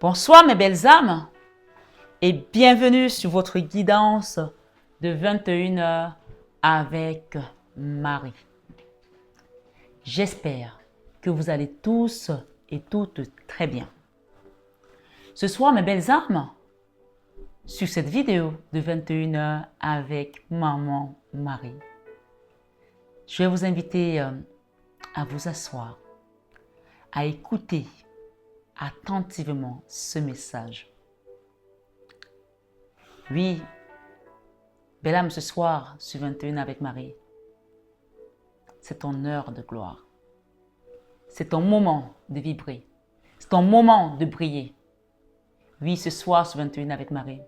Bonsoir mes belles âmes et bienvenue sur votre guidance de 21h avec Marie. J'espère que vous allez tous et toutes très bien. Ce soir mes belles âmes, sur cette vidéo de 21h avec Maman Marie, je vais vous inviter à vous asseoir, à écouter attentivement ce message. Oui, belle âme, ce soir, sur 21 avec Marie, c'est ton heure de gloire. C'est ton moment de vibrer. C'est ton moment de briller. Oui, ce soir, sur 21 avec Marie,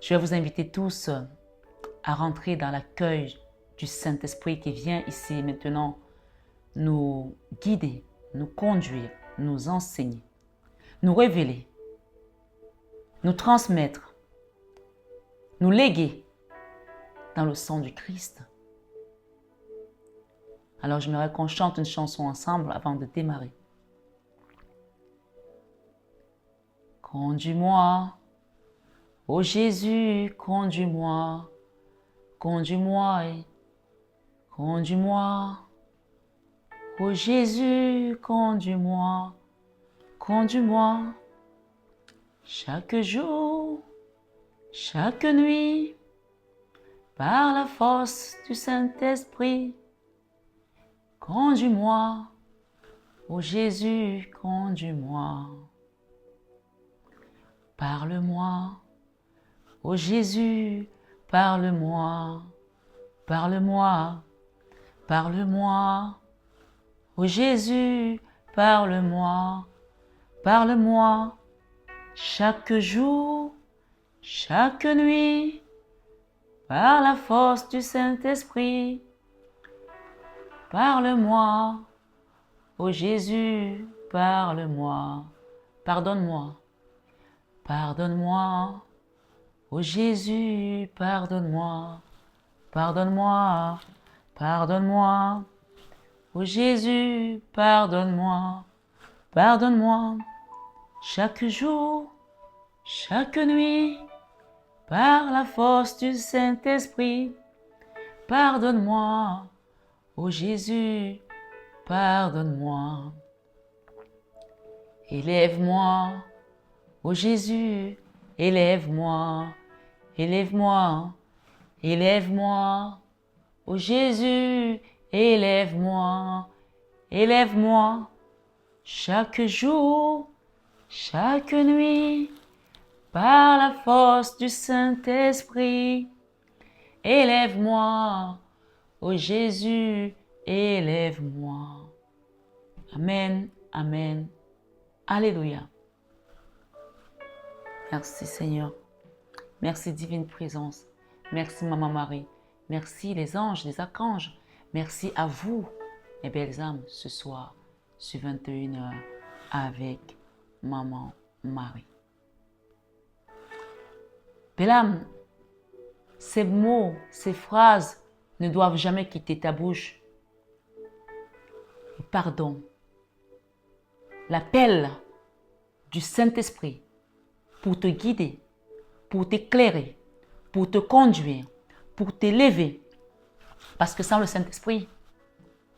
je vais vous inviter tous à rentrer dans l'accueil du Saint-Esprit qui vient ici maintenant nous guider, nous conduire, nous enseigner, nous révéler, nous transmettre, nous léguer dans le sang du Christ. Alors j'aimerais qu'on chante une chanson ensemble avant de démarrer. Conduis-moi, ô Jésus, conduis-moi, conduis-moi, conduis-moi, ô Jésus, conduis-moi, conduis-moi, chaque jour, chaque nuit, par la force du Saint-Esprit, conduis-moi, ô Jésus, conduis-moi. Parle-moi, ô Jésus, parle-moi, parle-moi, parle-moi, ô Jésus, parle-moi, parle-moi, chaque jour, chaque nuit, par la force du Saint-Esprit, parle-moi, ô Jésus, parle-moi, pardonne-moi, pardonne-moi, ô Jésus, pardonne-moi, pardonne-moi, pardonne-moi, ô Jésus, pardonne-moi, pardonne-moi, chaque jour, chaque nuit, par la force du Saint-Esprit, pardonne-moi, ô Jésus, pardonne-moi. Élève-moi, ô Jésus, élève-moi, élève-moi, élève-moi, ô Jésus, élève-moi, élève-moi, chaque jour, chaque nuit, par la force du Saint-Esprit, élève-moi, ô Jésus, élève-moi. Amen, amen, alléluia. Merci Seigneur, merci divine présence, merci Maman Marie, merci les anges, les archanges, merci à vous, mes belles âmes, ce soir, sur 21h avec Maman Marie. Belle âme, ces mots, ces phrases ne doivent jamais quitter ta bouche. Pardon, l'appel du Saint-Esprit pour te guider, pour t'éclairer, pour te conduire, pour t'élever. Parce que sans le Saint-Esprit,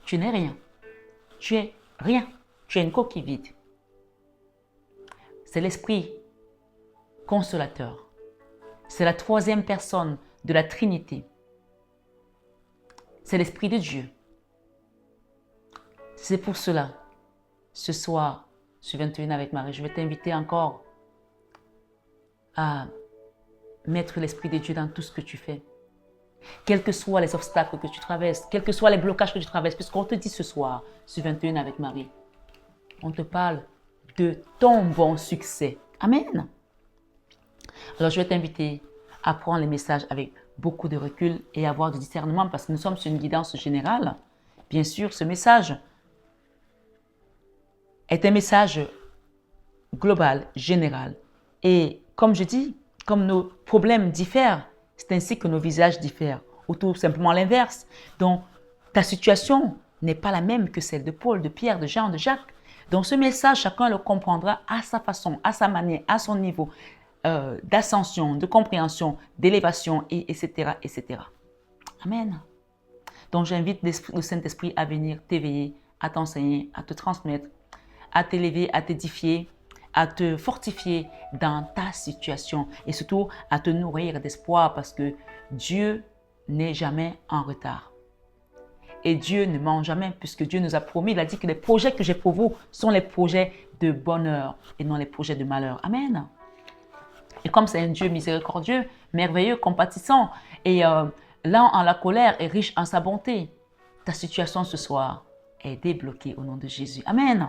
tu n'es rien. Tu es rien. Tu es une coquille vide. C'est l'Esprit consolateur. C'est la troisième personne de la Trinité. C'est l'Esprit de Dieu. C'est pour cela, ce soir, sur 21 avec Marie, je vais t'inviter encore à mettre l'Esprit de Dieu dans tout ce que tu fais. Quels que soient les obstacles que tu traverses, quels que soient les blocages que tu traverses, puisqu'on te dit ce soir, sur 21 avec Marie, on te parle de ton bon succès. Amen. Alors je vais t'inviter à prendre les messages avec beaucoup de recul et avoir du discernement parce que nous sommes sur une guidance générale. Bien sûr, ce message est un message global, général. Et comme je dis, comme nos problèmes diffèrent, c'est ainsi que nos visages diffèrent. Ou tout simplement l'inverse. Donc, ta situation n'est pas la même que celle de Paul, de Pierre, de Jean, de Jacques. Donc ce message, chacun le comprendra à sa façon, à sa manière, à son niveau d'ascension, de compréhension, d'élévation, etc., etc. Amen. Donc j'invite le Saint-Esprit à venir t'éveiller, à t'enseigner, à te transmettre, à t'élever, à t'édifier, à te fortifier dans ta situation et surtout à te nourrir d'espoir parce que Dieu n'est jamais en retard. Et Dieu ne ment jamais puisque Dieu nous a promis, il a dit que les projets que j'ai pour vous sont les projets de bonheur et non les projets de malheur. Amen. Et comme c'est un Dieu miséricordieux, merveilleux, compatissant et lent en la colère et riche en sa bonté, ta situation ce soir est débloquée au nom de Jésus. Amen.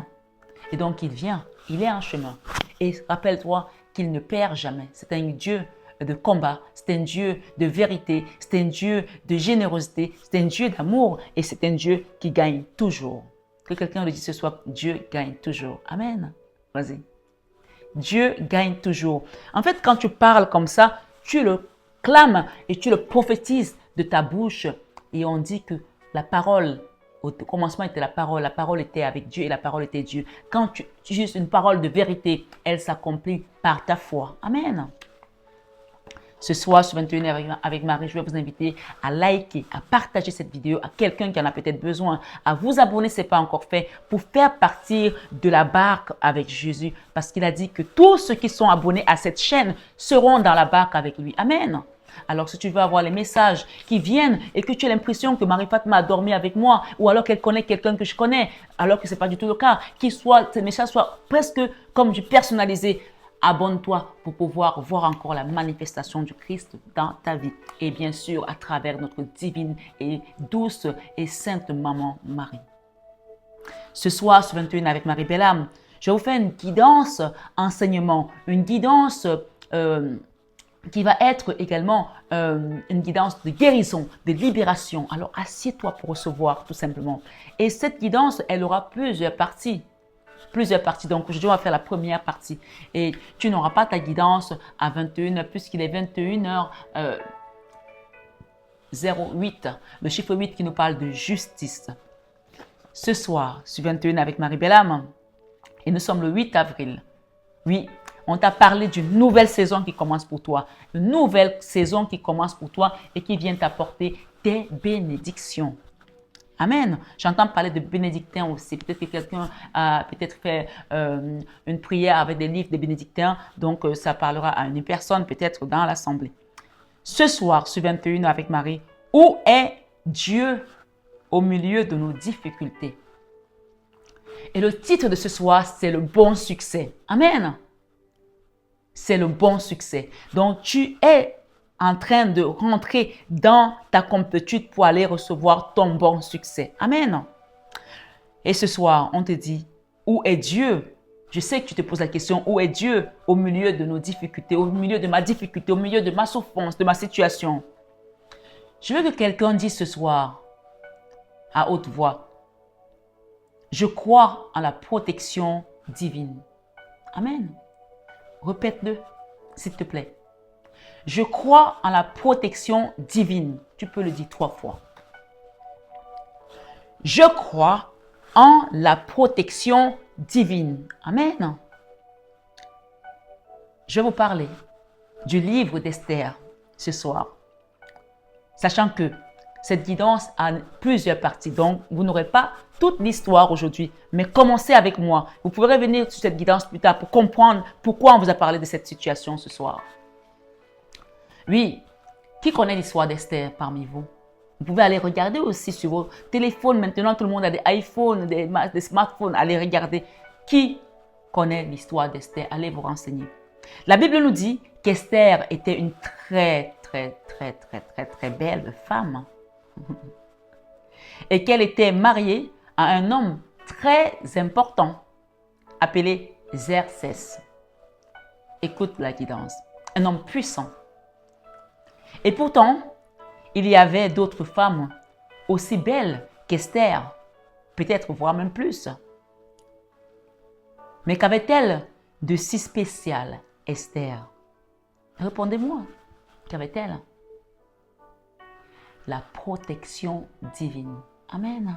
Et donc il vient, il est en chemin. Et rappelle-toi qu'il ne perd jamais. C'est un Dieu de combat, c'est un Dieu de vérité, c'est un Dieu de générosité, c'est un Dieu d'amour et c'est un Dieu qui gagne toujours. Que quelqu'un le dise ce soir, Dieu gagne toujours. Amen. Vas-y. Dieu gagne toujours. En fait, quand tu parles comme ça, tu le clames et tu le prophétises de ta bouche. Et on dit que la parole, au commencement était la parole était avec Dieu et la parole était Dieu. Quand tu utilises une parole de vérité, elle s'accomplit par ta foi. Amen. Ce soir, sur 21h avec Marie, je vais vous inviter à liker, à partager cette vidéo à quelqu'un qui en a peut-être besoin, à vous abonner si ce n'est pas encore fait, pour faire partir de la barque avec Jésus. Parce qu'il a dit que tous ceux qui sont abonnés à cette chaîne seront dans la barque avec lui. Amen. Alors, si tu veux avoir les messages qui viennent et que tu as l'impression que Marie-Fatma a dormi avec moi ou alors qu'elle connaît quelqu'un que je connais, alors que ce n'est pas du tout le cas, ces messages soient presque comme du personnalisé, abonne-toi pour pouvoir voir encore la manifestation du Christ dans ta vie. Et bien sûr, à travers notre divine et douce et sainte maman Marie. Ce soir, sur 21 avec Marie Bellam, je vais vous faire une guidance enseignement, une guidance qui va être également une guidance de guérison, de libération. Alors, assieds-toi pour recevoir tout simplement. Et cette guidance, elle aura plusieurs parties. Donc, aujourd'hui, on va faire la première partie. Et tu n'auras pas ta guidance à 21h puisqu'il est 21h08. Le chiffre 8 qui nous parle de justice. Ce soir, sur 21 avec Marie Bellam, et nous sommes le 8 avril. Oui, on t'a parlé d'une nouvelle saison qui commence pour toi. Une nouvelle saison qui commence pour toi et qui vient t'apporter des bénédictions. Amen. J'entends parler de bénédictins aussi. Peut-être que quelqu'un a peut-être fait une prière avec des livres de bénédictins. Donc, ça parlera à une personne peut-être dans l'assemblée. Ce soir, sur 21 avec Marie, où est Dieu au milieu de nos difficultés? Et le titre de ce soir, c'est le bon succès. Amen. C'est le bon succès. Donc, tu es en train de rentrer dans ta complétude pour aller recevoir ton bon succès. Amen. Et ce soir, on te dit, où est Dieu? Je sais que tu te poses la question, où est Dieu au milieu de nos difficultés, au milieu de ma difficulté, au milieu de ma souffrance, de ma situation? Je veux que quelqu'un dise ce soir, à haute voix, je crois en la protection divine. Amen. Répète-le, s'il te plaît. Je crois en la protection divine. Tu peux le dire 3 fois. Je crois en la protection divine. Amen. Je vais vous parler du livre d'Esther ce soir. Sachant que cette guidance a plusieurs parties. Donc, vous n'aurez pas toute l'histoire aujourd'hui. Mais commencez avec moi. Vous pourrez revenir sur cette guidance plus tard pour comprendre pourquoi on vous a parlé de cette situation ce soir. Oui, qui connaît l'histoire d'Esther parmi vous? Vous pouvez aller regarder aussi sur vos téléphones. Maintenant, tout le monde a des iPhones, des smartphones. Allez regarder. Qui connaît l'histoire d'Esther? Allez vous renseigner. La Bible nous dit qu'Esther était une très belle femme. Et qu'elle était mariée à un homme très important appelé Xerxès. Écoute la guidance. Un homme puissant. Et pourtant, il y avait d'autres femmes aussi belles qu'Esther, peut-être voire même plus. Mais qu'avait-elle de si spécial, Esther? Répondez-moi, qu'avait-elle? La protection divine. Amen.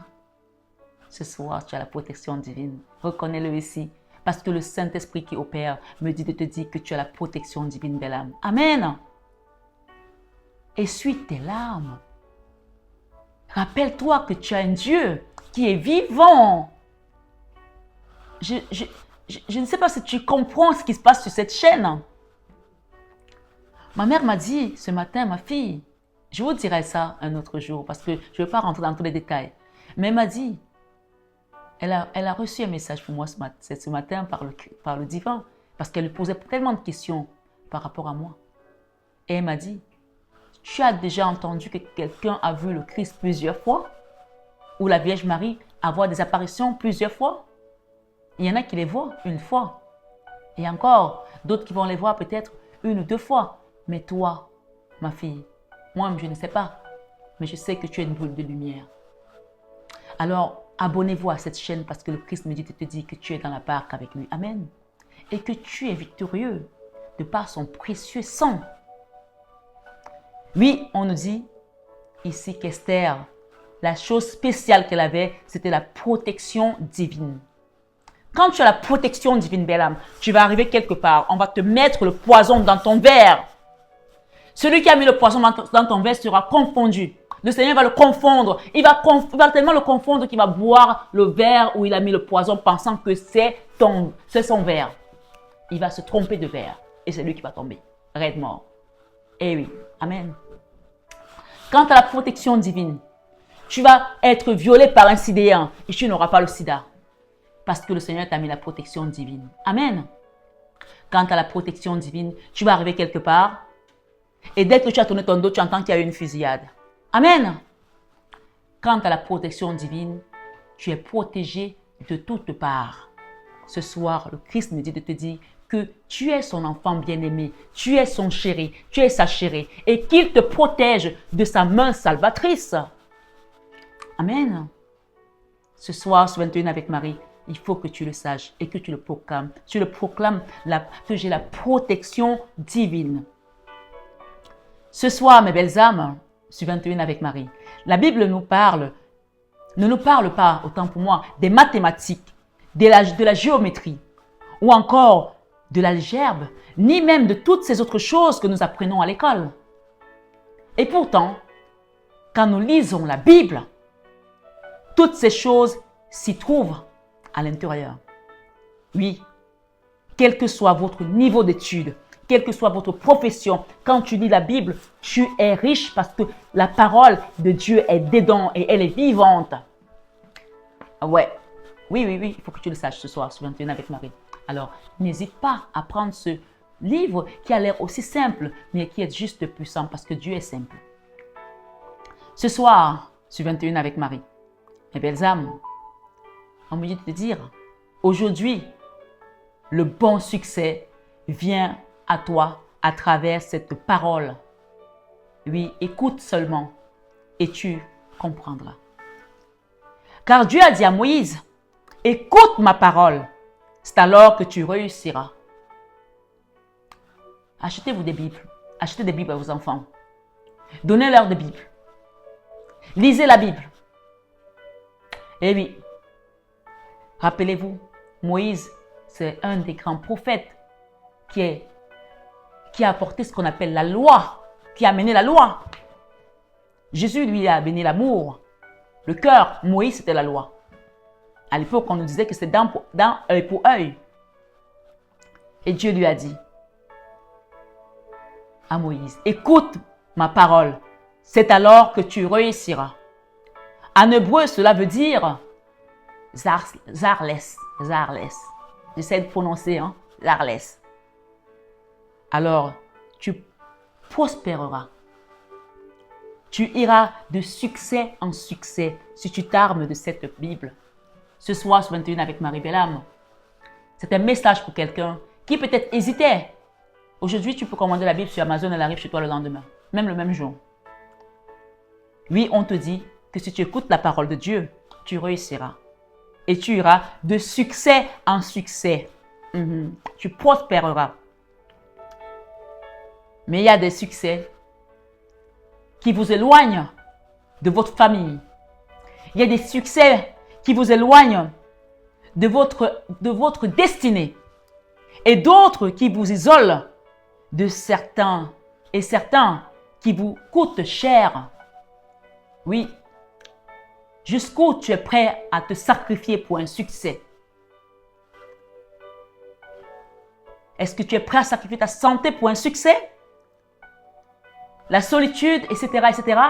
Ce soir, tu as la protection divine. Reconnais-le ici. Parce que le Saint-Esprit qui opère me dit de te dire que tu as la protection divine, belle âme. Amen. Essuie tes larmes. Rappelle-toi que tu as un Dieu qui est vivant. Je ne sais pas si tu comprends ce qui se passe sur cette chaîne. Ma mère m'a dit ce matin, ma fille, je vous dirai ça un autre jour parce que je ne vais pas rentrer dans tous les détails. Mais elle m'a dit, elle a reçu un message pour moi ce matin par le divin parce qu'elle lui posait tellement de questions par rapport à moi. Et elle m'a dit, tu as déjà entendu que quelqu'un a vu le Christ plusieurs fois? Ou la Vierge Marie avoir des apparitions plusieurs fois? Il y en a qui les voient une fois. Et encore, d'autres qui vont les voir peut-être une ou deux fois. Mais toi, ma fille, moi-même je ne sais pas. Mais je sais que tu es une boule de lumière. Alors, abonnez-vous à cette chaîne parce que le Christ me dit de te dire que tu es dans la barque avec lui. Amen. Et que tu es victorieux de par son précieux sang. Oui, on nous dit ici qu'Esther, la chose spéciale qu'elle avait, c'était la protection divine. Quand tu as la protection divine, belle âme, tu vas arriver quelque part, on va te mettre le poison dans ton verre. Celui qui a mis le poison dans ton verre sera confondu. Le Seigneur va le confondre. Il va tellement le confondre qu'il va boire le verre où il a mis le poison pensant que c'est son verre. Il va se tromper de verre et c'est lui qui va tomber, raide mort. Eh oui, amen. Quant à la protection divine, tu vas être violé par un sidéen et tu n'auras pas le sida. Parce que le Seigneur t'a mis la protection divine. Amen. Quant à la protection divine, tu vas arriver quelque part et dès que tu as tourné ton dos, tu entends qu'il y a eu une fusillade. Amen. Quant à la protection divine, tu es protégé de toutes parts. Ce soir, le Christ me dit de te dire que tu es son enfant bien-aimé, tu es son chéri, tu es sa chérie et qu'il te protège de sa main salvatrice. Amen. Ce soir, ce 21 avec Marie, il faut que tu le saches et que tu le proclames. Tu le proclames que j'ai la protection divine. Ce soir, mes belles âmes, sur 21 avec Marie, la Bible ne nous parle pas, autant pour moi, des mathématiques, de la géométrie ou encore de l'algèbre, ni même de toutes ces autres choses que nous apprenons à l'école. Et pourtant, quand nous lisons la Bible, toutes ces choses s'y trouvent à l'intérieur. Oui, quel que soit votre niveau d'études, quelle que soit votre profession, quand tu lis la Bible, tu es riche parce que la parole de Dieu est dedans et elle est vivante. Ouais, oui, il faut que tu le saches ce soir, sur 21 avec Marie. Alors, n'hésite pas à prendre ce livre qui a l'air aussi simple, mais qui est juste puissant parce que Dieu est simple. Ce soir, sur 21 avec Marie, mes belles âmes, on me dit de te dire, aujourd'hui, le bon succès vient à toi à travers cette parole. Oui, écoute seulement et tu comprendras. Car Dieu a dit à Moïse, écoute ma parole, c'est alors que tu réussiras. Achetez-vous des Bibles. Achetez des Bibles à vos enfants. Donnez-leur des Bibles. Lisez la Bible. Et oui, rappelez-vous, Moïse, c'est un des grands prophètes qui a apporté ce qu'on appelle la loi, qui a amené la loi. Jésus, lui, a amené l'amour, le cœur. Moïse, c'était la loi. À l'époque, on nous disait que c'est dent pour œil. Et Dieu lui a dit à Moïse, écoute ma parole, c'est alors que tu réussiras. En hébreu, cela veut dire zarles. J'essaie de prononcer, zarles. Alors, tu prospéreras. Tu iras de succès en succès si tu t'armes de cette Bible. Ce soir, sur 21 avec Marie Bellam, c'est un message pour quelqu'un qui peut-être hésitait. Aujourd'hui, tu peux commander la Bible sur Amazon, elle arrive chez toi le lendemain, même le même jour. Oui, on te dit que si tu écoutes la parole de Dieu, tu réussiras. Et tu iras de succès en succès. Tu prospéreras. Mais il y a des succès qui vous éloignent de votre famille. Il y a des succès qui vous éloignent de votre destinée et d'autres qui vous isolent de certains qui vous coûtent cher. Oui, jusqu'où tu es prêt à te sacrifier pour un succès? Est-ce que tu es prêt à sacrifier ta santé pour un succès? La solitude, etc., etc.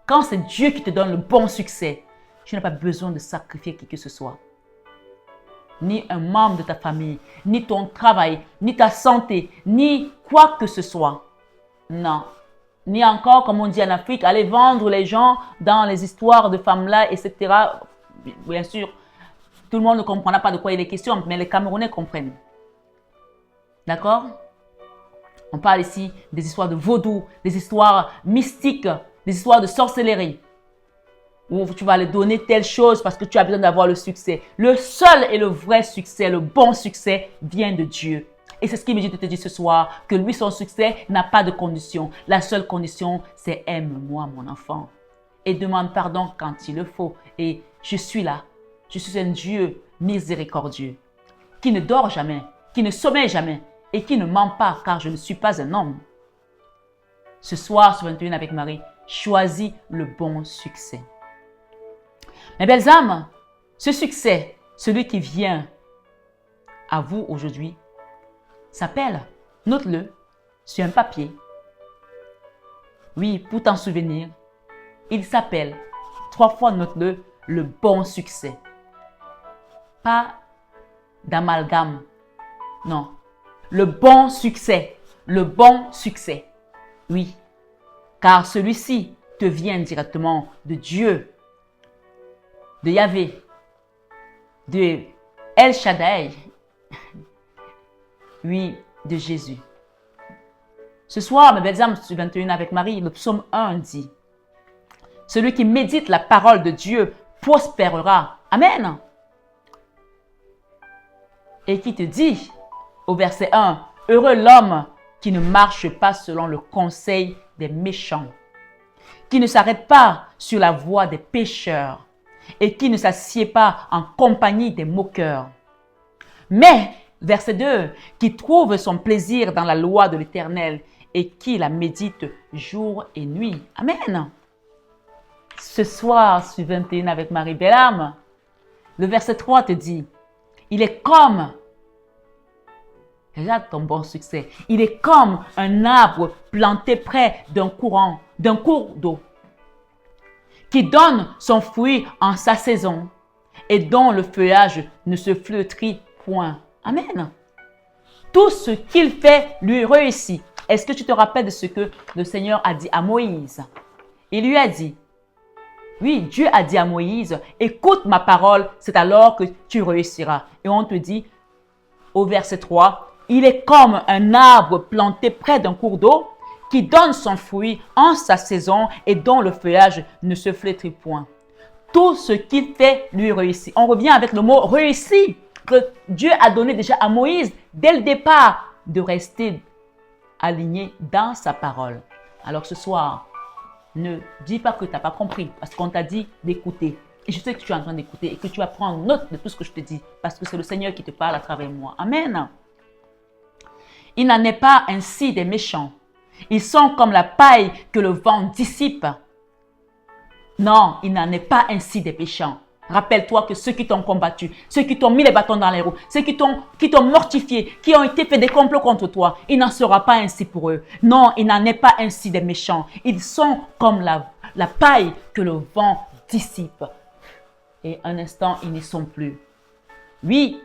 Quand c'est Dieu qui te donne le bon succès, tu n'as pas besoin de sacrifier qui que ce soit. Ni un membre de ta famille, ni ton travail, ni ta santé, ni quoi que ce soit. Non. Ni encore, comme on dit en Afrique, aller vendre les gens dans les histoires de femmes-là, etc. Bien sûr, tout le monde ne comprendra pas de quoi il est question, mais les Camerounais comprennent. D'accord? On parle ici des histoires de vaudou, des histoires mystiques, des histoires de sorcellerie. Où tu vas leur donner telle chose parce que tu as besoin d'avoir le succès. Le seul et le vrai succès, le bon succès vient de Dieu. Et c'est ce qu'il me dit de te dire ce soir, que lui, son succès n'a pas de condition. La seule condition, c'est aime-moi, mon enfant. Et demande pardon quand il le faut. Et je suis là. Je suis un Dieu miséricordieux, qui ne dort jamais, qui ne sommeille jamais et qui ne ment pas, car je ne suis pas un homme. Ce soir, sur 21 avec Marie, choisis le bon succès. Mes belles âmes, ce succès, celui qui vient à vous aujourd'hui, s'appelle, note-le, sur un papier. Oui, pour t'en souvenir, il s'appelle, 3 fois note-le, le bon succès. Pas d'amalgame, non. Le bon succès, le bon succès. Oui, car celui-ci te vient directement de Dieu, de Yahvé, de El Shaddai, oui, de Jésus. Ce soir, mes belles âmes, sur 21 avec Marie, le psaume 1 dit, « Celui qui médite la parole de Dieu prospérera. » Amen. Et qui te dit, au verset 1, « Heureux l'homme qui ne marche pas selon le conseil des méchants, qui ne s'arrête pas sur la voie des pécheurs et qui ne s'assied pas en compagnie des moqueurs. Mais, verset 2, qui trouve son plaisir dans la loi de l'Éternel et qui la médite jour et nuit. » Amen. Ce soir, sur 21 avec Marie Belle-Âme, le verset 3 te dit, il est comme, regarde ton bon succès, il est comme un arbre planté près d'un cours d'eau, qui donne son fruit en sa saison et dont le feuillage ne se flétrit point. Amen. Tout ce qu'il fait lui réussit. Est-ce que tu te rappelles de ce que le Seigneur a dit à Moïse? Il lui a dit, oui, Dieu a dit à Moïse, écoute ma parole, c'est alors que tu réussiras. Et on te dit, au verset 3, il est comme un arbre planté près d'un cours d'eau qui donne son fruit en sa saison et dont le feuillage ne se flétrit point. Tout ce qu'il fait lui réussit. On revient avec le mot réussi que Dieu a donné déjà à Moïse dès le départ de rester aligné dans sa parole. Alors ce soir, ne dis pas que tu n'as pas compris parce qu'on t'a dit d'écouter. Et je sais que tu es en train d'écouter et que tu vas prendre note de tout ce que je te dis parce que c'est le Seigneur qui te parle à travers moi. Amen. Il n'en est pas ainsi des méchants. Ils sont comme la paille que le vent dissipe. Non, il n'en est pas ainsi des méchants. Rappelle-toi que ceux qui t'ont combattu, ceux qui t'ont mis les bâtons dans les roues, ceux qui t'ont mortifié, qui ont été fait des complots contre toi, il n'en sera pas ainsi pour eux. Non, il n'en est pas ainsi des méchants. Ils sont comme la paille que le vent dissipe. Et un instant, ils n'y sont plus. Oui,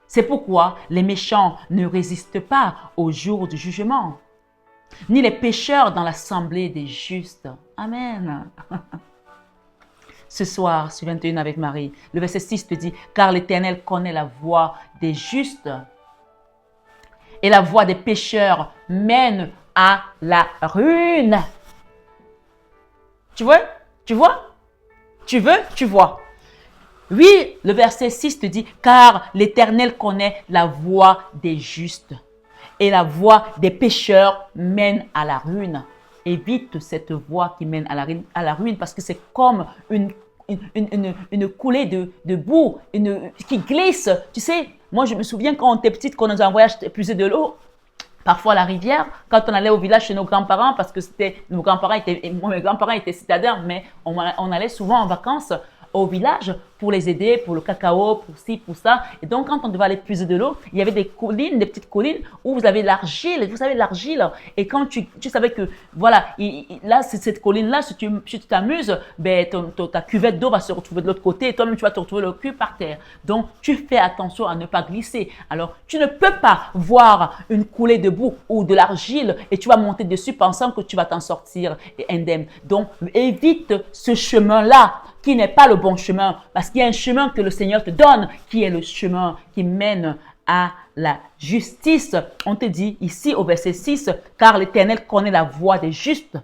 c'est pourquoi les méchants ne résistent pas au jour du jugement, ni les pécheurs dans l'assemblée des justes. Amen. Ce soir, sur 21 avec Marie, le verset 6 te dit, « Car l'Éternel connaît la voie des justes et la voie des pécheurs mène à la ruine. » Tu vois? Tu vois? Tu veux? Tu vois? Oui, le verset 6 te dit, « Car l'Éternel connaît la voie des justes et la voie des pécheurs mène à la ruine. » Évite cette voie qui mène à la ruine parce que c'est comme une coulée de boue qui glisse. Tu sais, moi je me souviens quand on était petite, qu'on nous envoyait puiser de l'eau, parfois à la rivière, quand on allait au village chez nos grands-parents, parce que mes grands-parents étaient citadins, mais on allait souvent en vacances au village pour les aider, pour le cacao, pour ci, pour ça. Et donc, quand on devait aller puiser de l'eau, il y avait des collines, des petites collines où vous avez l'argile. Vous savez, l'argile. Et quand tu savais que, voilà, là, c'est cette colline-là, si tu t'amuses, ben, ta cuvette d'eau va se retrouver de l'autre côté et toi-même, tu vas te retrouver le cul par terre. Donc, tu fais attention à ne pas glisser. Alors, tu ne peux pas voir une coulée de boue ou de l'argile et tu vas monter dessus pensant que tu vas t'en sortir indemne. Donc, évite ce chemin-là qui n'est pas le bon chemin, parce qu'il y a un chemin que le Seigneur te donne, qui est le chemin qui mène à la justice. On te dit ici au verset 6, car l'Éternel connaît la voie des justes.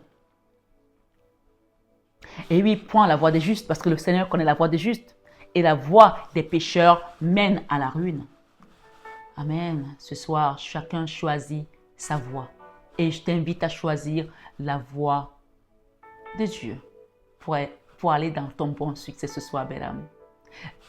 Et oui, point la voie des justes, parce que le Seigneur connaît la voie des justes. Et la voie des pécheurs mène à la ruine. Amen. Ce soir, chacun choisit sa voie. Et je t'invite à choisir la voie de Dieu pour aller dans ton bon succès ce soir, belle âme.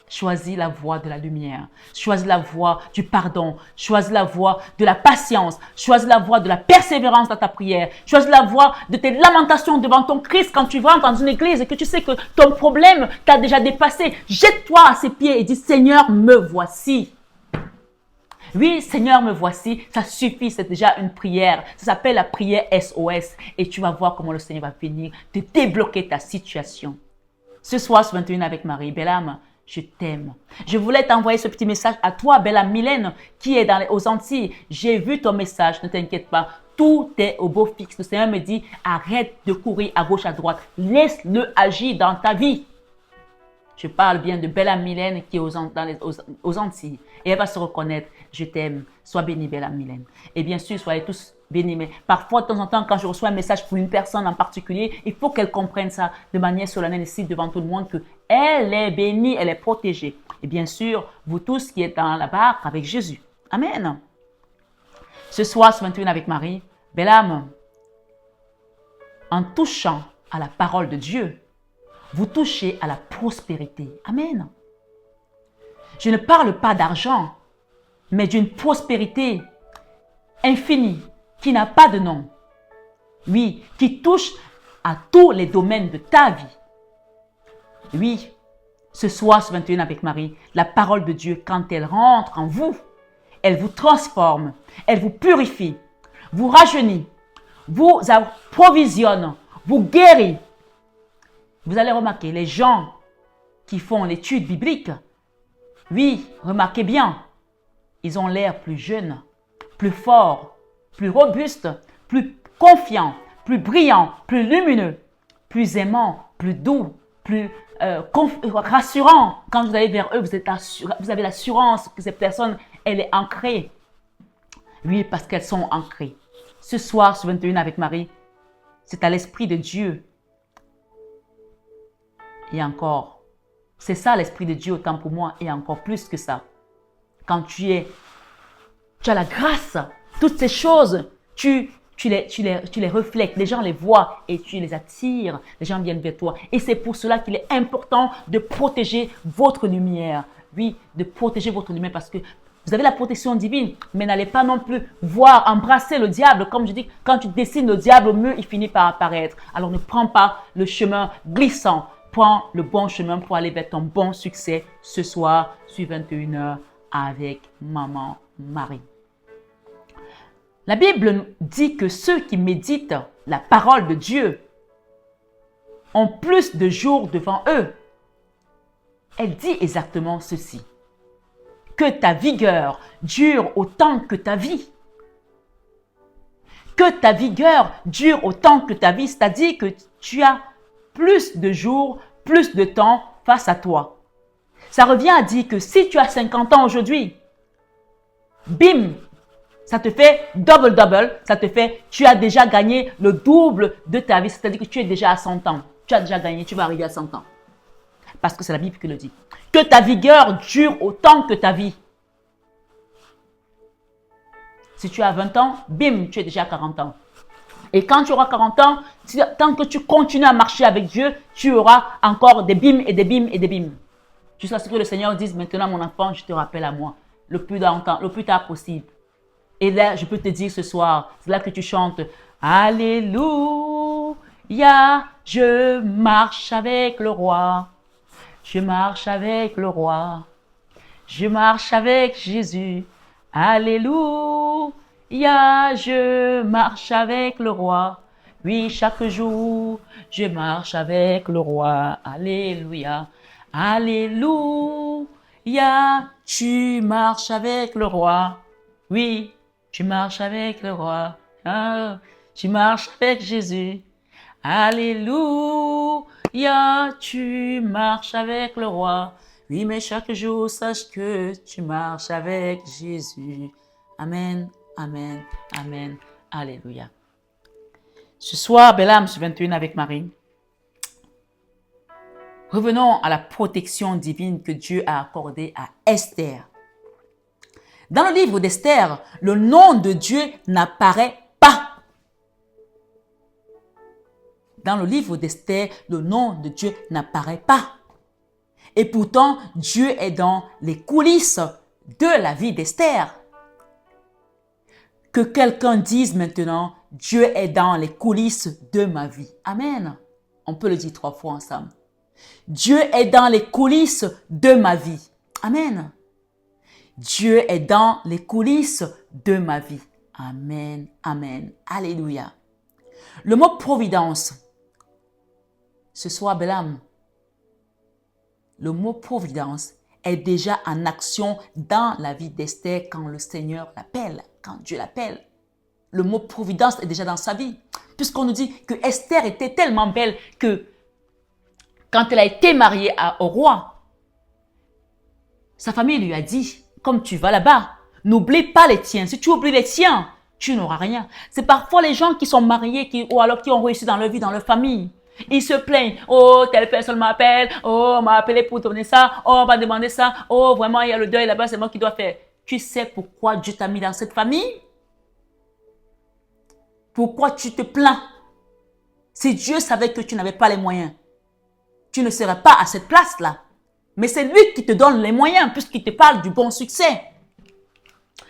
Choisis la voie de la lumière. Choisis la voie du pardon. Choisis la voie de la patience. Choisis la voie de la persévérance dans ta prière. Choisis la voie de tes lamentations devant ton Christ quand tu rentres dans une église et que tu sais que ton problème t'a déjà dépassé. Jette-toi à ses pieds et dis, Seigneur, me voici. Oui, Seigneur, me voici. Ça suffit, c'est déjà une prière. Ça s'appelle la prière SOS. Et tu vas voir comment le Seigneur va venir te débloquer ta situation. Ce soir, sur 21 avec Marie, belle âme, je t'aime. Je voulais t'envoyer ce petit message à toi, belle âme Mylène, qui est aux Antilles. J'ai vu ton message, ne t'inquiète pas. Tout est au beau fixe. Le Seigneur me dit, arrête de courir à gauche, à droite. Laisse-le agir dans ta vie. Je parle bien de belle âme Mylène qui est aux Antilles. Et elle va se reconnaître. Je t'aime. Sois bénie, belle âme Mylène. Et bien sûr, soyez tous bénis. Mais parfois, de temps en temps, quand je reçois un message pour une personne en particulier, il faut qu'elle comprenne ça de manière solennelle ici devant tout le monde, qu'elle est bénie, elle est protégée. Et bien sûr, vous tous qui êtes dans la barque avec Jésus. Amen. Ce soir, sur 21 avec Marie, belle âme, en touchant à la parole de Dieu, vous touchez à la prospérité. Amen. Je ne parle pas d'argent, mais d'une prospérité infinie qui n'a pas de nom. Oui, qui touche à tous les domaines de ta vie. Oui, ce soir, ce 21 avec Marie, la parole de Dieu, quand elle rentre en vous, elle vous transforme, elle vous purifie, vous rajeunit, vous approvisionne, vous guérit. Vous allez remarquer, les gens qui font l'étude biblique, oui, remarquez bien, ils ont l'air plus jeunes, plus forts, plus robustes, plus confiants, plus brillants, plus lumineux, plus aimants, plus doux, plus rassurants. Quand vous allez vers eux, vous avez l'assurance que cette personne, elle est ancrée. Oui, parce qu'elles sont ancrées. Ce soir, sur 21 avec Marie, c'est à l'Esprit de Dieu. Et encore, c'est ça l'Esprit de Dieu autant pour moi et encore plus que ça. Quand tu as la grâce, toutes ces choses, tu les reflètes, les gens les voient et tu les attires, les gens viennent vers toi. Et c'est pour cela qu'il est important de protéger votre lumière. Oui, de protéger votre lumière parce que vous avez la protection divine, mais n'allez pas non plus embrasser le diable. Comme je dis, quand tu dessines le diable au mur, il finit par apparaître. Alors ne prends pas le chemin glissant. Prends le bon chemin pour aller vers ton bon succès ce soir sur 21h avec Maman Marie. La Bible dit que ceux qui méditent la parole de Dieu ont plus de jours devant eux. Elle dit exactement ceci. Que ta vigueur dure autant que ta vie. Que ta vigueur dure autant que ta vie, c'est-à-dire que tu as plus de jours, plus de temps face à toi. Ça revient à dire que si tu as 50 ans aujourd'hui, bim, ça te fait double, ça te fait, tu as déjà gagné le double de ta vie, c'est-à-dire que tu es déjà à 100 ans. Tu as déjà gagné, tu vas arriver à 100 ans. Parce que c'est la Bible qui le dit. Que ta vigueur dure autant que ta vie. Si tu as 20 ans, bim, tu es déjà à 40 ans. Et quand tu auras 40 ans, tant que tu continues à marcher avec Dieu, tu auras encore des bim et des bim et des bim. Jusqu'à ce que le Seigneur dise, maintenant mon enfant, je te rappelle à moi, le plus tard possible. Et là, je peux te dire ce soir, c'est là que tu chantes, Alléluia, je marche avec le roi, je marche avec le roi, je marche avec Jésus, Alléluia, je marche avec le roi. Oui, chaque jour, je marche avec le roi. Alléluia. Alléluia. Tu marches avec le roi. Oui, tu marches avec le roi. Ah, tu marches avec Jésus. Alléluia. Tu marches avec le roi. Oui, mais chaque jour, sache que tu marches avec Jésus. Amen, amen, amen. Alléluia. Ce soir, Balaam se 21 avec Marie. Revenons à la protection divine que Dieu a accordée à Esther. Dans le livre d'Esther, le nom de Dieu n'apparaît pas. Dans le livre d'Esther, le nom de Dieu n'apparaît pas. Et pourtant, Dieu est dans les coulisses de la vie d'Esther. Que quelqu'un dise maintenant, Dieu est dans les coulisses de ma vie. Amen. On peut le dire 3 fois ensemble. Dieu est dans les coulisses de ma vie. Amen. Dieu est dans les coulisses de ma vie. Amen. Amen. Alléluia. Le mot providence. Ce soir, Balaam, le mot providence est déjà en action dans la vie d'Esther quand le Seigneur l'appelle, quand Dieu l'appelle. Le mot providence est déjà dans sa vie. Puisqu'on nous dit que Esther était tellement belle que quand elle a été mariée au roi, sa famille lui a dit, comme tu vas là-bas, n'oublie pas les tiens. Si tu oublies les tiens, tu n'auras rien. C'est parfois les gens qui sont mariés ou alors qui ont réussi dans leur vie, dans leur famille. Ils se plaignent. Oh, telle personne m'appelle. Oh, on m'a appelé pour donner ça. Oh, on va demander ça. Oh, vraiment, il y a le deuil là-bas, c'est moi qui dois faire. Tu sais pourquoi Dieu t'a mis dans cette famille? Pourquoi tu te plains? Si Dieu savait que tu n'avais pas les moyens, tu ne serais pas à cette place-là. Mais c'est lui qui te donne les moyens puisqu'il te parle du bon succès.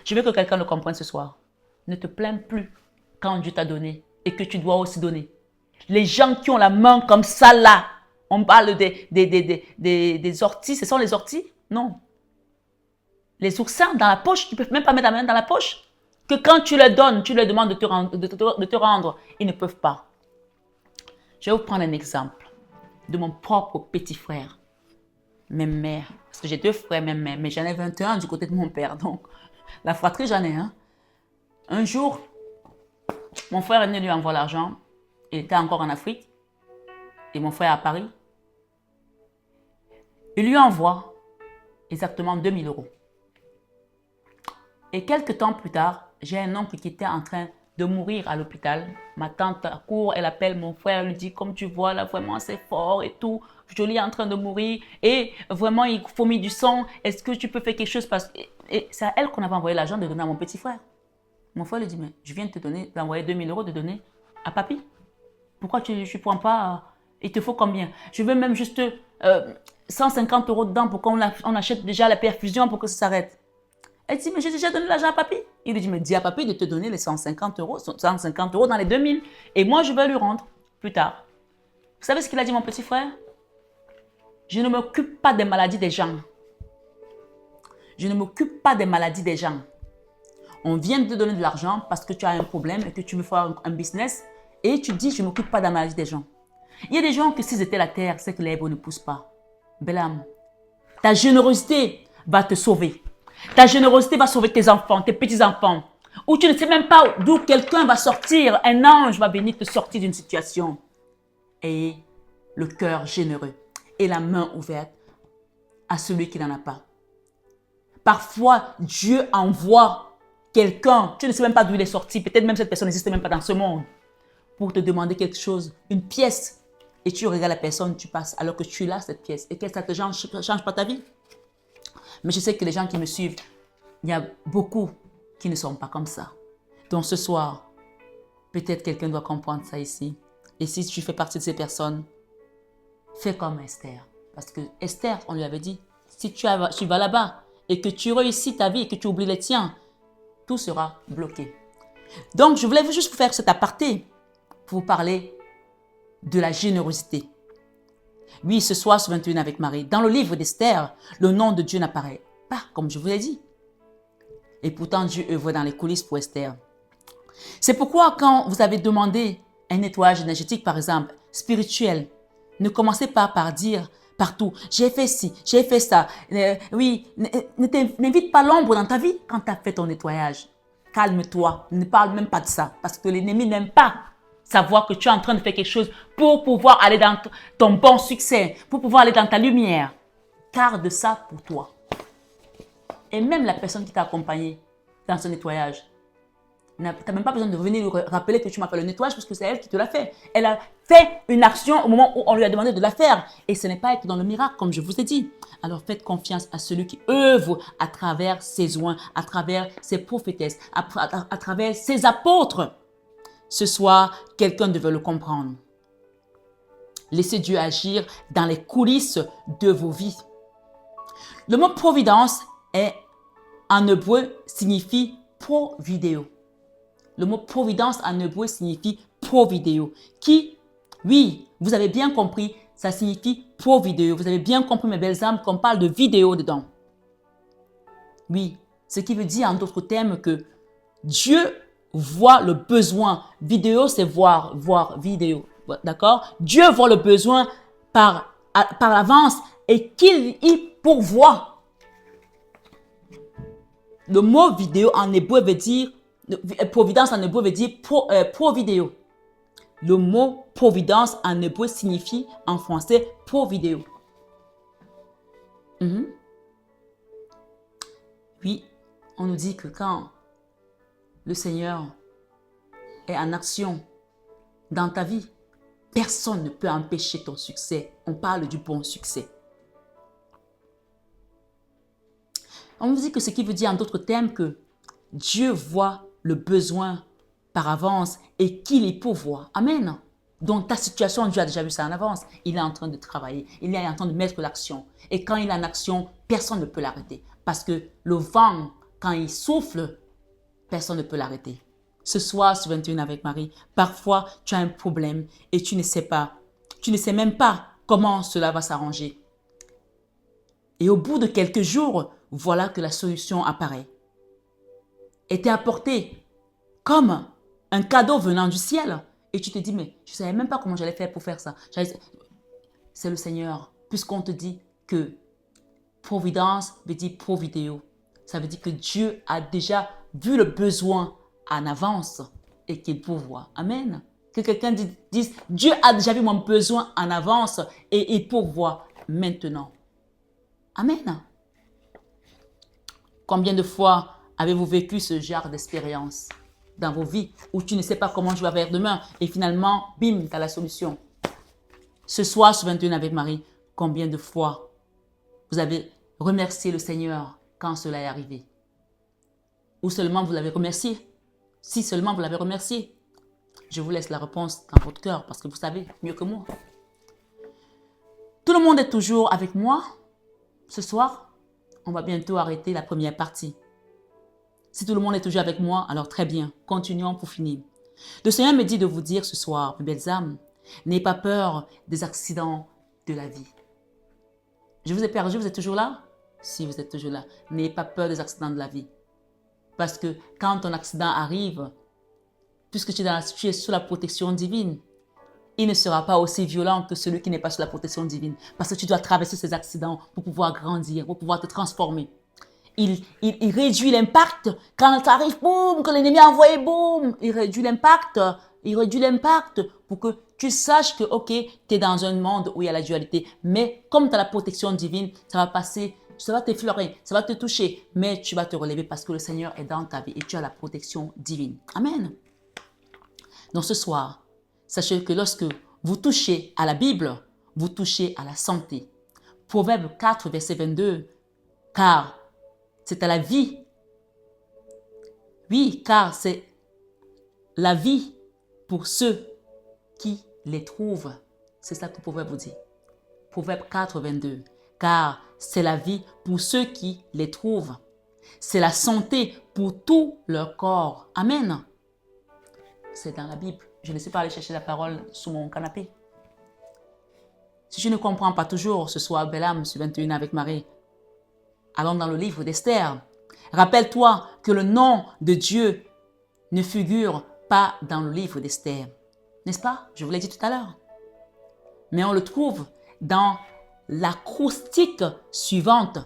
Je veux que quelqu'un le comprenne ce soir. Ne te plains plus quand Dieu t'a donné et que tu dois aussi donner. Les gens qui ont la main comme ça là, on parle des orties, ce sont les orties? Non. Les oursins dans la poche, qui ne peuvent même pas mettre la main dans la poche. Que quand tu leur donnes, tu leur demandes de te rendre, ils ne peuvent pas. Je vais vous prendre un exemple de mon propre petit frère, même mère. Parce que j'ai 2 frères, même mère, mais j'en ai 21 du côté de mon père. Donc, la fratrie, j'en ai un. Un jour, mon frère est venu lui envoyer l'argent. Il était encore en Afrique. Et mon frère à Paris. Il lui envoie exactement 2000 €. Et quelques temps plus tard, j'ai un oncle qui était en train de mourir à l'hôpital. Ma tante court, elle appelle mon frère, elle lui dit, comme tu vois, là, vraiment, c'est fort et tout. Jolie est en train de mourir et vraiment, il vomit du sang. Est-ce que tu peux faire quelque chose? Parce que c'est à elle qu'on avait envoyé l'argent de donner à mon petit frère. Mon frère lui dit, mais je viens de te donner, d'envoyer 2000 € de donner à papy. Pourquoi tu ne prends pas, il te faut combien? Je veux même juste 150 € dedans pour qu'on achète déjà la perfusion pour que ça s'arrête. Elle dit, mais j'ai déjà donné l'argent à papy. Il lui dit, mais dis à papy de te donner les 150 € dans les 2000. Et moi, je vais lui rendre plus tard. Vous savez ce qu'il a dit, mon petit frère? Je ne m'occupe pas des maladies des gens. Je ne m'occupe pas des maladies des gens. On vient de te donner de l'argent parce que tu as un problème et que tu veux faire un business. Et tu dis, je ne m'occupe pas de la maladie des gens. Il y a des gens que s'ils étaient la terre, c'est que l'herbe ne pousse pas. Balaam, ta générosité va te sauver. Ta générosité va sauver tes enfants, tes petits-enfants. Ou tu ne sais même pas d'où quelqu'un va sortir. Un ange va venir te sortir d'une situation. Ayez le cœur généreux et la main ouverte à celui qui n'en a pas. Parfois, Dieu envoie quelqu'un, tu ne sais même pas d'où il est sorti. Peut-être même cette personne n'existe même pas dans ce monde. Pour te demander quelque chose, une pièce. Et tu regardes la personne, tu passes alors que tu l'as cette pièce. Et que ça ne change pas ta vie. Mais je sais que les gens qui me suivent, il y a beaucoup qui ne sont pas comme ça. Donc ce soir, Peut-être quelqu'un doit comprendre ça ici. Et si tu fais partie de ces personnes, fais comme Esther. Parce que Esther, on lui avait dit, si tu vas là-bas et que tu réussis ta vie et que tu oublies les tiens, tout sera bloqué. Donc, je voulais juste vous faire cet aparté pour vous parler de la générosité. Oui, ce soir, sur 21 avec Marie, dans le livre d'Esther, le nom de Dieu n'apparaît pas, comme je vous l'ai dit. Et pourtant, Dieu œuvre dans les coulisses pour Esther. C'est pourquoi quand vous avez demandé un nettoyage énergétique, par exemple, spirituel, ne commencez pas par dire partout, j'ai fait ci, j'ai fait ça. Oui, n'invite pas l'ombre dans ta vie quand tu as fait ton nettoyage. Calme-toi, ne parle même pas de ça, parce que l'ennemi n'aime pas savoir que tu es en train de faire quelque chose pour pouvoir aller dans ton bon succès, pour pouvoir aller dans ta lumière. Garde ça pour toi. Et même la personne qui t'a accompagné dans ce nettoyage, tu n'as même pas besoin de venir lui rappeler que tu m'as fait le nettoyage parce que c'est elle qui te l'a fait. Elle a fait une action au moment où on lui a demandé de la faire. Et ce n'est pas être dans le miracle, comme je vous ai dit. Alors faites confiance à celui qui œuvre à travers ses oins, à travers ses prophétesses, à travers ses apôtres. Ce soir, quelqu'un devait le comprendre. Laissez Dieu agir dans les coulisses de vos vies. Le mot providence est en hébreu signifie pro-vidéo. Le mot providence en hébreu signifie pro-vidéo. Qui, oui, vous avez bien compris, ça signifie pro-vidéo. Vous avez bien compris, mes belles âmes, qu'on parle de vidéo dedans. Oui, ce qui veut dire en d'autres termes que Dieu voit le besoin. Vidéo, c'est voir vidéo. D'accord? Dieu voit le besoin par l'avance et qu'il y pourvoit. Le mot vidéo en hébreu veut dire, providence en hébreu veut dire pro-vidéo. Le mot providence en hébreu signifie en français pro-vidéo. Oui, on nous dit que quand le Seigneur est en action dans ta vie, personne ne peut empêcher ton succès. On parle du bon succès. On nous dit que ce qui veut dire en d'autres termes que Dieu voit le besoin par avance et qu'il y pourvoit. Amen. Donc ta situation, Dieu a déjà vu ça en avance. Il est en train de travailler. Il est en train de mettre l'action. Et quand il est en action, personne ne peut l'arrêter. Parce que le vent, quand il souffle, personne ne peut l'arrêter. Ce soir, sur 21 avec Marie, parfois tu as un problème et tu ne sais même pas comment cela va s'arranger. Et au bout de quelques jours, voilà que la solution apparaît. Et t'est apportée comme un cadeau venant du ciel. Et tu te dis, mais je ne savais même pas comment j'allais faire pour faire ça. C'est le Seigneur. Puisqu'on te dit que providence veut dire pro-vidéo. Ça veut dire que Dieu a déjà vu le besoin en avance et qu'il pourvoit. Amen. Que quelqu'un dise, Dieu a déjà vu mon besoin en avance et il pourvoit maintenant. Amen. Combien de fois avez-vous vécu ce genre d'expérience dans vos vies où tu ne sais pas comment tu vas faire demain et finalement, bim, tu as la solution. Ce soir, sur 21 avec Marie, combien de fois vous avez remercié le Seigneur quand cela est arrivé? Ou seulement vous l'avez remercié? Si seulement vous l'avez remercié, je vous laisse la réponse dans votre cœur parce que vous savez mieux que moi. Tout le monde est toujours avec moi. Ce soir, on va bientôt arrêter la première partie. Si tout le monde est toujours avec moi, alors très bien, continuons pour finir. Le Seigneur me dit de vous dire ce soir, mes belles âmes, n'ayez pas peur des accidents de la vie. Je vous ai perdu, vous êtes toujours là? Si vous êtes toujours là, n'ayez pas peur des accidents de la vie. Parce que quand un accident arrive, puisque tu es sous la protection divine, il ne sera pas aussi violent que celui qui n'est pas sous la protection divine. Parce que tu dois traverser ces accidents pour pouvoir grandir, pour pouvoir te transformer. Il réduit l'impact. Quand ça arrive, boum, quand l'ennemi a envoyé, boum, il réduit l'impact. Il réduit l'impact pour que tu saches que, ok, tu es dans un monde où il y a la dualité. Mais comme tu as la protection divine, ça va passer, ça va t'effleurer, ça va te toucher. Mais tu vas te relever parce que le Seigneur est dans ta vie et tu as la protection divine. Amen. Donc ce soir, sachez que lorsque vous touchez à la Bible, vous touchez à la santé. Proverbe 4, verset 22. Car c'est à la vie. Oui, car c'est la vie pour ceux qui les trouvent. C'est ça que Proverbe vous dit. Proverbe 4, 22. Car c'est la vie pour ceux qui les trouvent. C'est la santé pour tout leur corps. Amen. C'est dans la Bible. Je ne suis pas allé chercher la parole sous mon canapé. Si je ne comprends pas toujours ce soir, Balaam sur 21 avec Marie, allons dans le livre d'Esther. Rappelle-toi que le nom de Dieu ne figure pas dans le livre d'Esther. N'est-ce pas? Je vous l'ai dit tout à l'heure. Mais on le trouve dans l'acoustique suivante.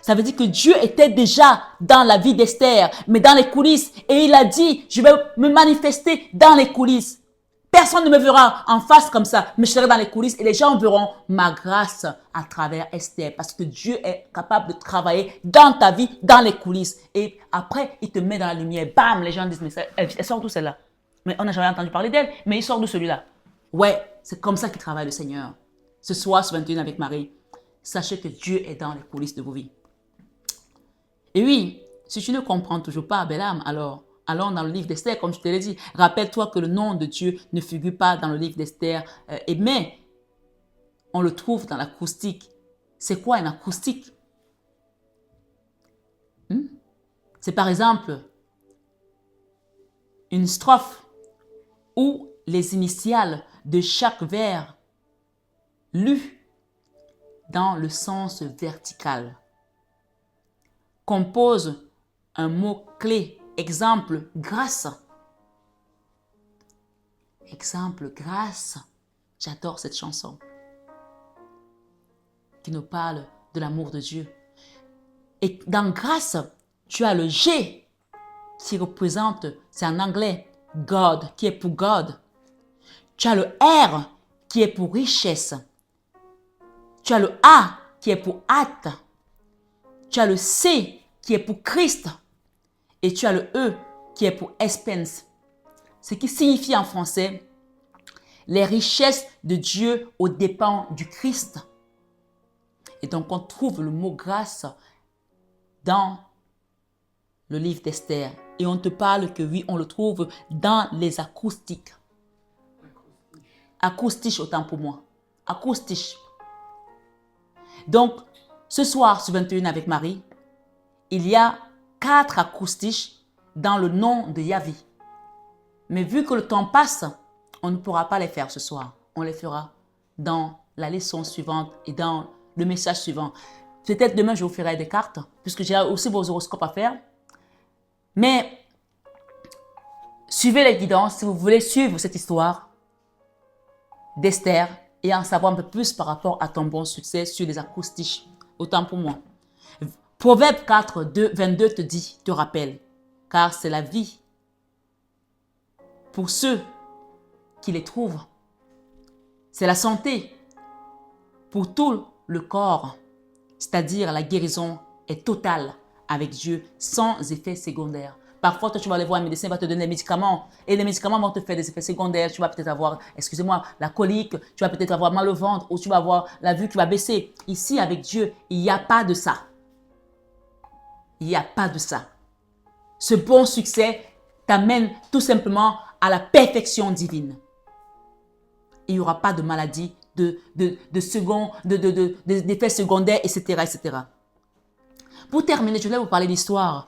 Ça veut dire que Dieu était déjà dans la vie d'Esther, mais dans les coulisses. Et il a dit, je vais me manifester dans les coulisses. Personne ne me verra en face comme ça, mais je serai dans les coulisses et les gens verront ma grâce à travers Esther. Parce que Dieu est capable de travailler dans ta vie, dans les coulisses. Et après, il te met dans la lumière. Bam, les gens disent, mais elle sort d'où celle-là? Mais on n'a jamais entendu parler d'elle, mais il sort de celui-là. Ouais, c'est comme ça qu'il travaille le Seigneur. Ce soir, ce 21 avec Marie, sachez que Dieu est dans les coulisses de vos vies. Et oui, si tu ne comprends toujours pas, Balaam, alors allons dans le livre d'Esther, comme je te l'ai dit. Rappelle-toi que le nom de Dieu ne figure pas dans le livre d'Esther, mais on le trouve dans l'acoustique. C'est quoi un acoustique? C'est par exemple une strophe où les initiales de chaque vers lus dans le sens vertical composent un mot-clé. Exemple, grâce. Exemple, grâce. J'adore cette chanson qui nous parle de l'amour de Dieu. Et dans grâce, tu as le G qui représente, c'est en anglais, God, qui est pour God. Tu as le R qui est pour richesse. Tu as le A qui est pour hâte. Tu as le C qui est pour Christ. Et tu as le E qui est pour expense. Ce qui signifie en français les richesses de Dieu aux dépens du Christ. Et donc on trouve le mot grâce dans le livre d'Esther. Et on te parle que oui, on le trouve dans les acoustiques. Acoustiche autant pour moi. Acoustiche. Donc, ce soir, sur 21 avec Marie, il y a 4 acoustiches dans le nom de Yahvé. Mais vu que le temps passe, on ne pourra pas les faire ce soir. On les fera dans la leçon suivante et dans le message suivant. Peut-être demain, je vous ferai des cartes, puisque j'ai aussi vos horoscopes à faire. Mais suivez les guidances si vous voulez suivre cette histoire d'Esther et en savoir un peu plus par rapport à ton bon succès sur les acoustiques. Autant pour moi. Proverbe 4, 22 te rappelle, car c'est la vie pour ceux qui les trouvent. C'est la santé pour tout le corps, c'est-à-dire la guérison est totale avec Dieu sans effet secondaire. Parfois, toi, tu vas aller voir un médecin, il va te donner des médicaments et les médicaments vont te faire des effets secondaires. Tu vas peut-être avoir, excusez-moi, la colique, tu vas peut-être avoir mal au ventre ou tu vas avoir la vue qui va baisser. Ici, avec Dieu, il n'y a pas de ça. Il n'y a pas de ça. Ce bon succès t'amène tout simplement à la perfection divine. Il n'y aura pas de maladie, d'effets secondaires, etc., etc. Pour terminer, je vais vous parler de l'histoire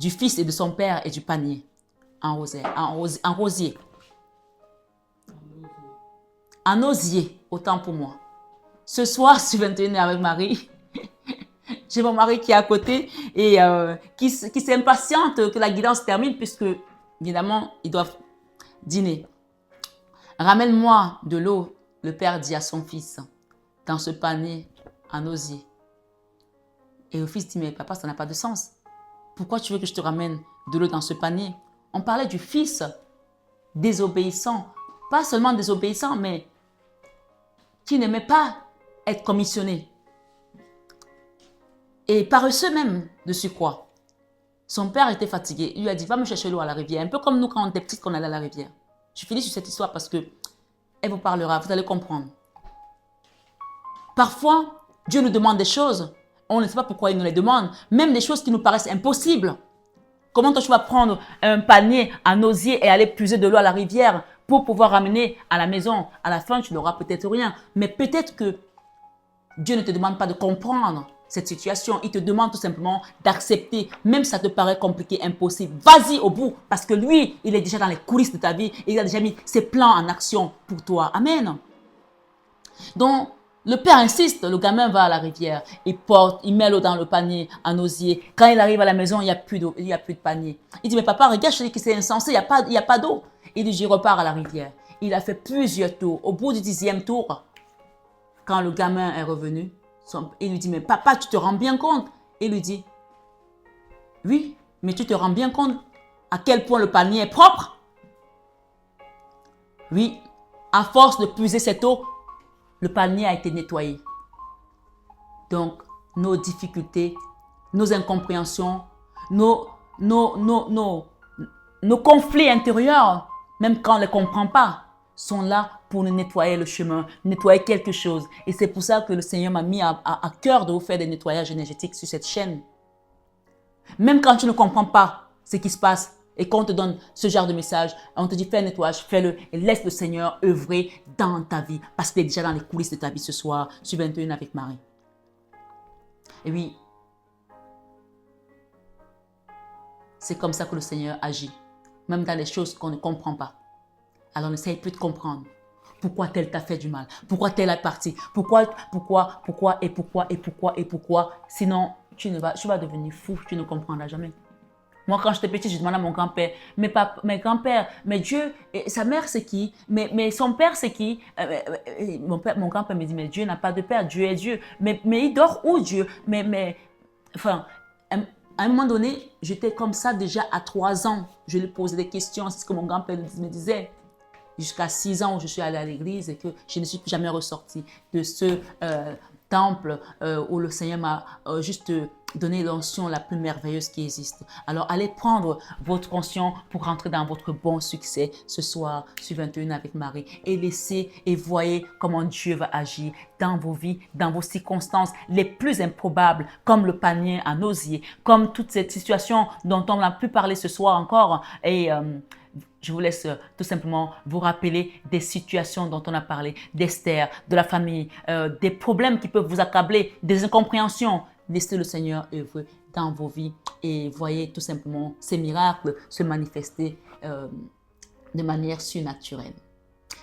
du fils et de son père et du panier en rosier. En osier, autant pour moi. Ce soir, sur 21 avec Marie, j'ai mon mari qui est à côté et qui s'impatiente que la guidance termine puisque, évidemment, ils doivent dîner. Ramène-moi de l'eau, le père dit à son fils, dans ce panier en osier. Et le fils dit, mais papa, ça n'a pas de sens. Pourquoi tu veux que je te ramène de l'eau dans ce panier? On parlait du fils désobéissant. Pas seulement désobéissant, mais qui n'aimait pas être commissionné. Et paresseux même de surcroît. Son père était fatigué. Il lui a dit, va me chercher l'eau à la rivière. Un peu comme nous quand on était petites qu'on allait à la rivière. Je finis sur cette histoire parce que elle vous parlera, vous allez comprendre. Parfois, Dieu nous demande des choses. On ne sait pas pourquoi il nous les demande. Même des choses qui nous paraissent impossibles. Comment toi tu vas prendre un panier, un osier et aller puiser de l'eau à la rivière pour pouvoir ramener à la maison? À la fin, tu n'auras peut-être rien. Mais peut-être que Dieu ne te demande pas de comprendre cette situation. Il te demande tout simplement d'accepter, même si ça te paraît compliqué, impossible. Vas-y au bout, parce que lui, il est déjà dans les coulisses de ta vie et il a déjà mis ses plans en action pour toi. Amen. Donc, le père insiste, le gamin va à la rivière, il met l'eau dans le panier, en osier. Quand il arrive à la maison, il n'y a plus d'eau, il n'y a plus de panier. Il dit, mais papa, regarde, je te dis que c'est insensé, il n'y a pas d'eau. Il dit, je repars à la rivière. Il a fait plusieurs tours. Au bout du 10e tour, quand le gamin est revenu, il lui dit, mais papa, tu te rends bien compte? Il lui dit, oui, mais tu te rends bien compte à quel point le panier est propre? Oui, à force de puiser cette eau, le panier a été nettoyé. Donc, nos difficultés, nos incompréhensions, nos conflits intérieurs, même quand on ne les comprend pas, sont là pour nous nettoyer le chemin, nettoyer quelque chose. Et c'est pour ça que le Seigneur m'a mis à cœur de vous faire des nettoyages énergétiques sur cette chaîne. Même quand tu ne comprends pas ce qui se passe et qu'on te donne ce genre de message, on te dit fais un nettoyage, fais-le et laisse le Seigneur œuvrer dans ta vie parce qu'il est déjà dans les coulisses de ta vie ce soir sur 21 avec Marie. Et oui, c'est comme ça que le Seigneur agit, même dans les choses qu'on ne comprend pas. Alors n'essaye plus de comprendre. Pourquoi tel t'a fait du mal? Pourquoi tel est parti? Pourquoi? Sinon, tu vas devenir fou, tu ne comprendras jamais. Moi, quand j'étais petite, je demandais à mon grand-père, mais grand-père, mais Dieu, sa mère c'est qui? Mais son père c'est qui? Mon grand-père me dit, mais Dieu n'a pas de père, Dieu est Dieu. Mais il dort où Dieu? Enfin, à un moment donné, j'étais comme ça déjà à 3 ans. Je lui posais des questions, c'est ce que mon grand-père me disait. Jusqu'à 6 ans où je suis allée à l'église et que je ne suis plus jamais ressortie de ce temple où le Seigneur m'a juste donné l'onction la plus merveilleuse qui existe. Alors, allez prendre votre onction pour rentrer dans votre bon succès ce soir sur 21 avec Marie et laissez et voyez comment Dieu va agir dans vos vies, dans vos circonstances les plus improbables, comme le panier en osier, comme toute cette situation dont on n'a plus parlé ce soir encore. Et je vous laisse tout simplement vous rappeler des situations dont on a parlé, d'Esther, de la famille, des problèmes qui peuvent vous accabler, des incompréhensions. Laissez le Seigneur œuvrer dans vos vies et voyez tout simplement ces miracles se manifester de manière surnaturelle.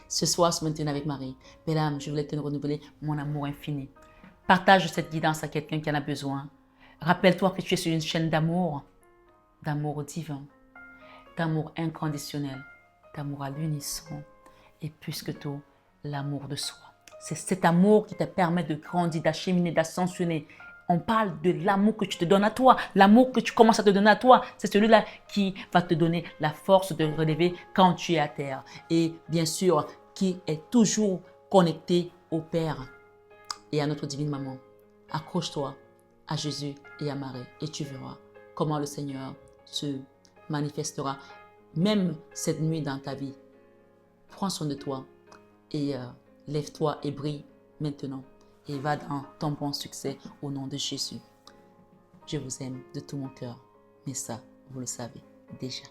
Ce soir, ce matin avec Marie, mesdames, je voulais te renouveler mon amour infini. Partage cette guidance à quelqu'un qui en a besoin. Rappelle-toi que tu es sur une chaîne d'amour divin, d'amour inconditionnel, d'amour à l'unisson et plus que tout, l'amour de soi. C'est cet amour qui te permet de grandir, d'acheminer, d'ascensionner. On parle de l'amour que tu te donnes à toi, l'amour que tu commences à te donner à toi. C'est celui-là qui va te donner la force de relever quand tu es à terre. Et bien sûr, qui est toujours connecté au Père et à notre divine maman. Accroche-toi à Jésus et à Marie et tu verras comment le Seigneur se manifestera même cette nuit dans ta vie. Prends soin de toi et lève-toi et brille maintenant et va dans ton bon succès au nom de Jésus. Je vous aime de tout mon cœur, mais ça, vous le savez déjà.